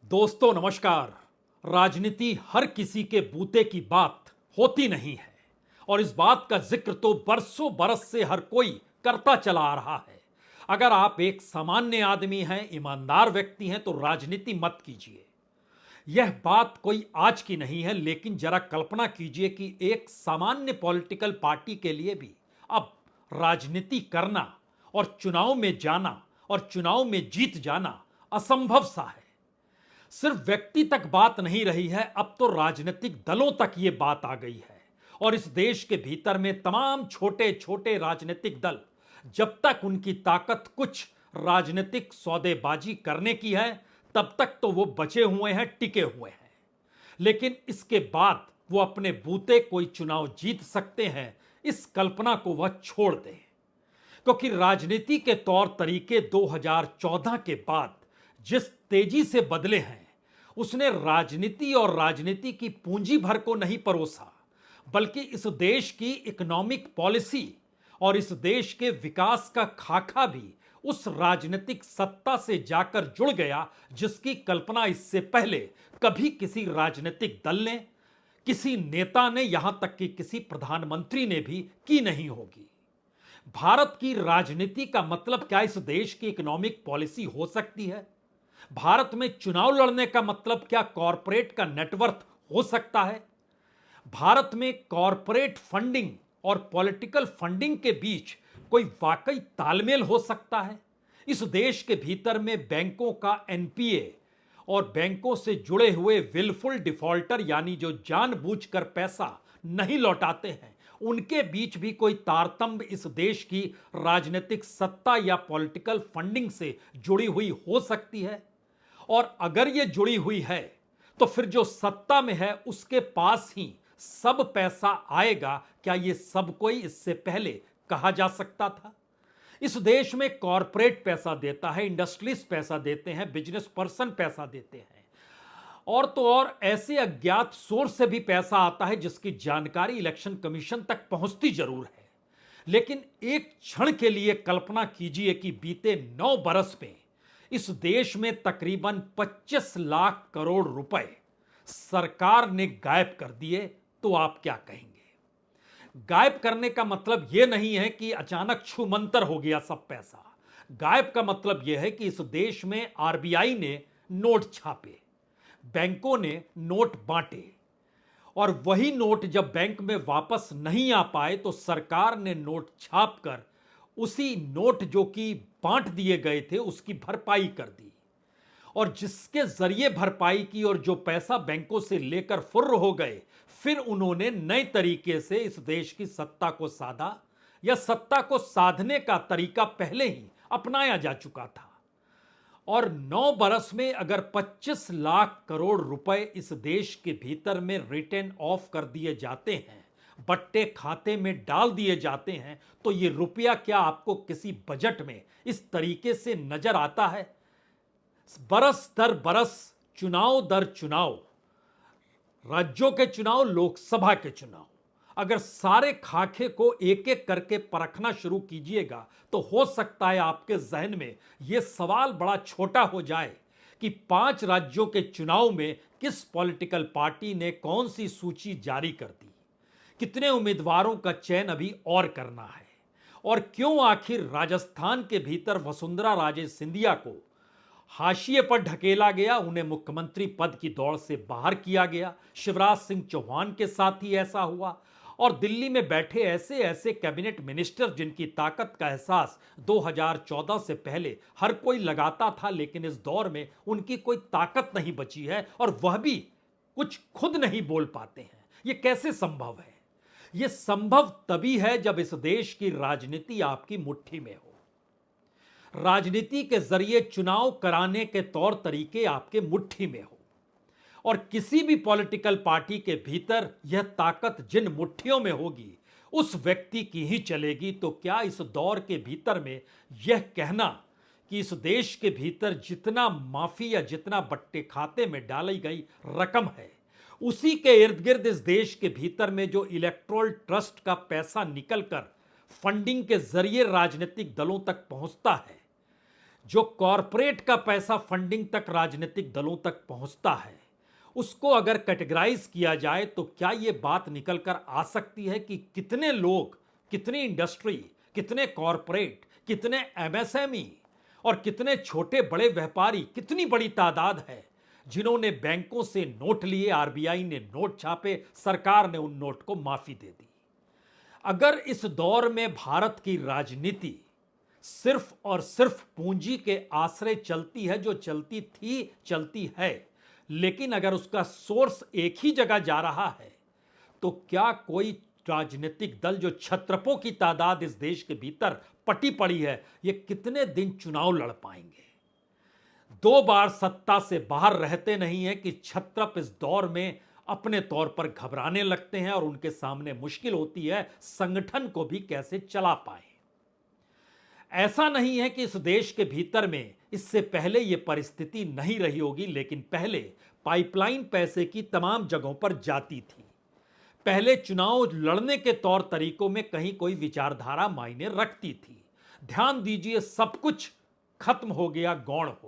दोस्तों नमस्कार। राजनीति हर किसी के बूते की बात होती नहीं है और इस बात का जिक्र तो बरसों बरस से हर कोई करता चला आ रहा है। अगर आप एक सामान्य आदमी हैं, ईमानदार व्यक्ति हैं, तो राजनीति मत कीजिए। यह बात कोई आज की नहीं है, लेकिन जरा कल्पना कीजिए कि एक सामान्य पॉलिटिकल पार्टी के लिए भी अब राजनीति करना और चुनाव में जाना और चुनाव में जीत जाना असंभव सा है। सिर्फ व्यक्ति तक बात नहीं रही है, अब तो राजनीतिक दलों तक ये बात आ गई है। और इस देश के भीतर में तमाम छोटे छोटे राजनीतिक दल, जब तक उनकी ताकत कुछ राजनीतिक सौदेबाजी करने की है, तब तक तो वो बचे हुए हैं, टिके हुए हैं। लेकिन इसके बाद वो अपने बूते कोई चुनाव जीत सकते हैं, इस कल्पना को वह छोड़ दें। क्योंकि राजनीति के तौर तरीके 2014 के बाद जिस तेजी से बदले हैं, उसने राजनीति और राजनीति की पूंजी भर को नहीं परोसा, बल्कि इस देश की इकोनॉमिक पॉलिसी और इस देश के विकास का खाका भी उस राजनीतिक सत्ता से जाकर जुड़ गया, जिसकी कल्पना इससे पहले कभी किसी राजनीतिक दल ने, किसी नेता ने, यहां तक कि किसी प्रधानमंत्री ने भी की नहीं होगी। भारत की राजनीति का मतलब क्या इस देश की इकोनॉमिक पॉलिसी हो सकती है? भारत में चुनाव लड़ने का मतलब क्या कॉरपोरेट का नेटवर्थ हो सकता है? भारत में कॉरपोरेट फंडिंग और पॉलिटिकल फंडिंग के बीच कोई वाकई तालमेल हो सकता है? इस देश के भीतर में बैंकों का एनपीए और बैंकों से जुड़े हुए विलफुल डिफॉल्टर, यानी जो जानबूझकर पैसा नहीं लौटाते हैं, उनके बीच भी कोई तारतम्य इस देश की राजनीतिक सत्ता या पॉलिटिकल फंडिंग से जुड़ी हुई हो सकती है? और अगर यह जुड़ी हुई है, तो फिर जो सत्ता में है उसके पास ही सब पैसा आएगा? क्या यह सब कोई इससे पहले कहा जा सकता था? इस देश में कॉरपोरेट पैसा देता है, इंडस्ट्रीज पैसा देते हैं, बिजनेस पर्सन पैसा देते हैं, और तो और ऐसे अज्ञात सोर्स से भी पैसा आता है जिसकी जानकारी इलेक्शन कमीशन तक पहुंचती जरूर है। लेकिन एक क्षण के लिए कल्पना कीजिए कि बीते 9 बरस में इस देश में तकरीबन 25 लाख करोड़ रुपए सरकार ने गायब कर दिए, तो आप क्या कहेंगे? गायब करने का मतलब यह नहीं है कि अचानक छूमंतर हो गया सब पैसा। गायब का मतलब यह है कि इस देश में आरबीआई ने नोट छापे, बैंकों ने नोट बांटे, और वही नोट जब बैंक में वापस नहीं आ पाए तो सरकार ने नोट छापकर उसी नोट जो कि बांट दिए गए थे उसकी भरपाई कर दी। और जिसके जरिए भरपाई की और जो पैसा बैंकों से लेकर फुर्र हो गए, फिर उन्होंने नए तरीके से इस देश की सत्ता को साधा, या सत्ता को साधने का तरीका पहले ही अपनाया जा चुका था। और 9 बरस में अगर 25 लाख करोड़ रुपए इस देश के भीतर में रिटर्न ऑफ कर दिए जाते हैं, बट्टे खाते में डाल दिए जाते हैं, तो ये रुपया क्या आपको किसी बजट में इस तरीके से नजर आता है? बरस दर बरस, चुनाव दर चुनाव, राज्यों के चुनाव, लोकसभा के चुनाव, अगर सारे खाके को एक एक करके परखना शुरू कीजिएगा, तो हो सकता है आपके जहन में यह सवाल बड़ा छोटा हो जाए कि 5 राज्यों के चुनाव में किस पॉलिटिकल पार्टी ने कौन सी सूची जारी कर दी, कितने उम्मीदवारों का चयन अभी और करना है, और क्यों आखिर राजस्थान के भीतर वसुंधरा राजे सिंधिया को हाशिए पर ढकेला गया, उन्हें मुख्यमंत्री पद की दौड़ से बाहर किया गया। शिवराज सिंह चौहान के साथ ही ऐसा हुआ। और दिल्ली में बैठे ऐसे ऐसे कैबिनेट मिनिस्टर जिनकी ताकत का एहसास 2014 से पहले हर कोई लगाता था, लेकिन इस दौर में उनकी कोई ताकत नहीं बची है और वह भी कुछ खुद नहीं बोल पाते हैं। यह कैसे संभव है? यह संभव तभी है जब इस देश की राजनीति आपकी मुट्ठी में हो, राजनीति के जरिए चुनाव कराने के तौर तरीके आपके मुट्ठी में हो। और किसी भी पॉलिटिकल पार्टी के भीतर यह ताकत जिन मुट्ठियों में होगी, उस व्यक्ति की ही चलेगी। तो क्या इस दौर के भीतर में यह कहना कि इस देश के भीतर जितना माफी या जितना बट्टे खाते में डाली गई रकम है, उसी के इर्द गिर्द इस देश के भीतर में जो इलेक्टोरल ट्रस्ट का पैसा निकलकर फंडिंग के जरिए राजनीतिक दलों तक पहुंचता है, जो कॉरपोरेट का पैसा फंडिंग तक राजनीतिक दलों तक पहुंचता है, उसको अगर कैटेगराइज किया जाए तो क्या यह बात निकल कर आ सकती है कि कितने लोग, कितनी इंडस्ट्री, कितने कॉरपोरेट, कितने एमएसएमई और कितने छोटे बड़े व्यापारी, कितनी बड़ी तादाद है जिन्होंने बैंकों से नोट लिए, आरबीआई ने नोट छापे, सरकार ने उन नोट को माफी दे दी। अगर इस दौर में भारत की राजनीति सिर्फ और सिर्फ पूंजी के आश्रय चलती है, जो चलती थी, चलती है, लेकिन अगर उसका सोर्स एक ही जगह जा रहा है, तो क्या कोई राजनीतिक दल, जो छत्रपों की तादाद इस देश के भीतर पटी पड़ी है, ये कितने दिन चुनाव लड़ पाएंगे? 2 बार सत्ता से बाहर रहते नहीं है कि छत्रप इस दौर में अपने तौर पर घबराने लगते हैं और उनके सामने मुश्किल होती है संगठन को भी कैसे चला पाए। ऐसा नहीं है कि इस देश के भीतर में इससे पहले यह परिस्थिति नहीं रही होगी, लेकिन पहले पाइपलाइन पैसे की तमाम जगहों पर जाती थी। पहले चुनाव लड़ने के तौर तरीकों में कहीं कोई विचारधारा मायने रखती थी। ध्यान दीजिए, सब कुछ खत्म हो गया, गौण हो